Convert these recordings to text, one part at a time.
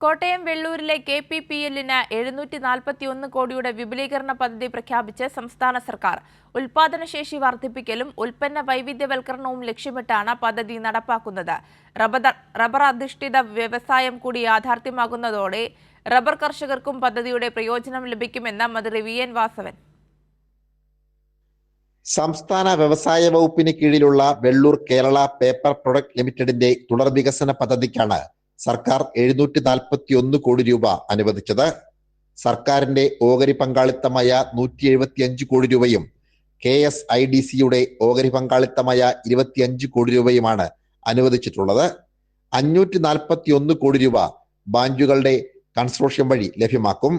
കോട്ടയം വെള്ളൂരിലെ KPPL-ന് 741 കോടിയുടെ വിപുലീകരണ പദ്ധതി പ്രഖ്യാപിച്ച് സംസ്ഥാന സർക്കാർ. ഉൽപാദനശേഷി വർദ്ധിപ്പിക്കലും ഉൽപ്പന്ന വൈവിധ്യവൽക്കരണവും ലക്ഷ്യമിട്ടാണ് പദ്ധതി നടപ്പാക്കുന്നത്. റബ്ബർ അധിഷ്ഠിത വ്യവസായം കൂടി യാഥാർത്ഥ്യമാകുന്നതോടെ റബ്ബർ കർഷകർക്കും പദ്ധതിയുടെ പ്രയോജനം ലഭിക്കുമെന്ന് മന്ത്രി VN വാസവൻ. സംസ്ഥാന വ്യവസായ വകുപ്പിന് കീഴിലുള്ള വെള്ളൂർ കേരള പേപ്പർ പ്രൊഡക്റ്റ് ലിമിറ്റഡിന്റെ തുടർ വികസന പദ്ധതിക്കാണ് സർക്കാർ 741 കോടി രൂപ അനുവദിച്ചത്. സർക്കാരിന്റെ ഓഹരി പങ്കാളിത്തമായ 175 കോടി രൂപയും KSIDCയുടെ ഓഹരി പങ്കാളിത്തമായ 25 കോടി രൂപയുമാണ് അനുവദിച്ചിട്ടുള്ളത്. 541 കോടി രൂപ ബാങ്കുകളുടെ കൺസോർഷ്യം വഴി ലഭ്യമാക്കും.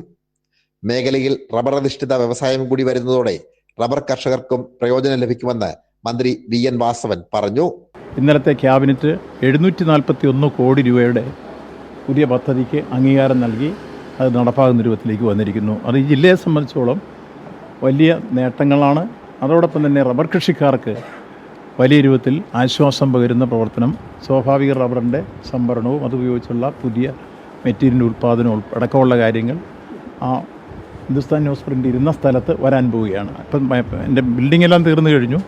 മേഖലയിൽ റബ്ബർ അധിഷ്ഠിത വ്യവസായം കൂടി വരുന്നതോടെ റബ്ബർ കർഷകർക്കും പ്രയോജനം ലഭിക്കുമെന്ന് മന്ത്രി VN വാസവൻ പറഞ്ഞു. ഇന്നലത്തെ ക്യാബിനറ്റ് 741 കോടി രൂപയുടെ പുതിയ പദ്ധതിക്ക് അംഗീകാരം നൽകി അത് നടപ്പാകുന്ന രൂപത്തിലേക്ക് വന്നിരിക്കുന്നു. അത് ഈ ജില്ലയെ സംബന്ധിച്ചോളം വലിയ നേട്ടങ്ങളാണ്. അതോടൊപ്പം തന്നെ റബ്ബർ കൃഷിക്കാർക്ക് വലിയ രൂപത്തിൽ ആശ്വാസം പകരുന്ന പ്രവർത്തനം, സ്വാഭാവിക റബ്ബറിൻ്റെ സംഭരണവും അതുപയോഗിച്ചുള്ള പുതിയ മെറ്റീരിയൽ ഉൽപ്പാദനവും അടക്കമുള്ള കാര്യങ്ങൾ ഹിന്ദുസ്ഥാൻ ന്യൂസ് പ്രിൻ്റ് ഇരുന്ന സ്ഥലത്ത് വരാൻ പോവുകയാണ്. ഇപ്പം എൻ്റെ ബിൽഡിംഗ് എല്ലാം തീർന്നു കഴിഞ്ഞു.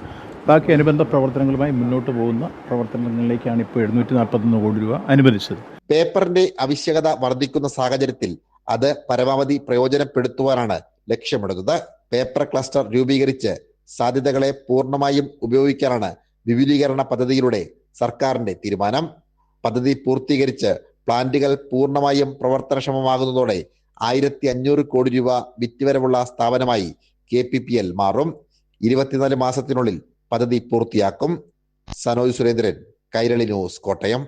ബാക്കി അനുബന്ധ പ്രവർത്തനങ്ങളുമായി മുന്നോട്ട് പോകുന്ന പ്രവർത്തനങ്ങളിലേക്കാണ് ഇപ്പോൾ 741 കോടി രൂപ അനുവദിച്ചത്. പേപ്പറിന്റെ ആവശ്യകത വർദ്ധിക്കുന്ന സാഹചര്യത്തിൽ അത് പരമാവധി പ്രയോജനപ്പെടുത്തുവാനാണ് ലക്ഷ്യമിടുന്നത്. പേപ്പർ ക്ലസ്റ്റർ രൂപീകരിച്ച് സാധ്യതകളെ പൂർണ്ണമായും ഉപയോഗിക്കാനാണ് വിപുലീകരണ പദ്ധതിയിലൂടെ സർക്കാരിന്റെ തീരുമാനം. പദ്ധതി പൂർത്തീകരിച്ച് പ്ലാന്റുകൾ പൂർണ്ണമായും പ്രവർത്തനക്ഷമമാകുന്നതോടെ 1500 കോടി രൂപ വിറ്റുവരവുള്ള സ്ഥാപനമായി KPPL മാറും. 24 മാസത്തിനുള്ളിൽ പദ്ധതി പൂർത്തിയാക്കും. സനോജ് സുരേന്ദ്രൻ, കൈരളി ന്യൂസ്, കോട്ടയം.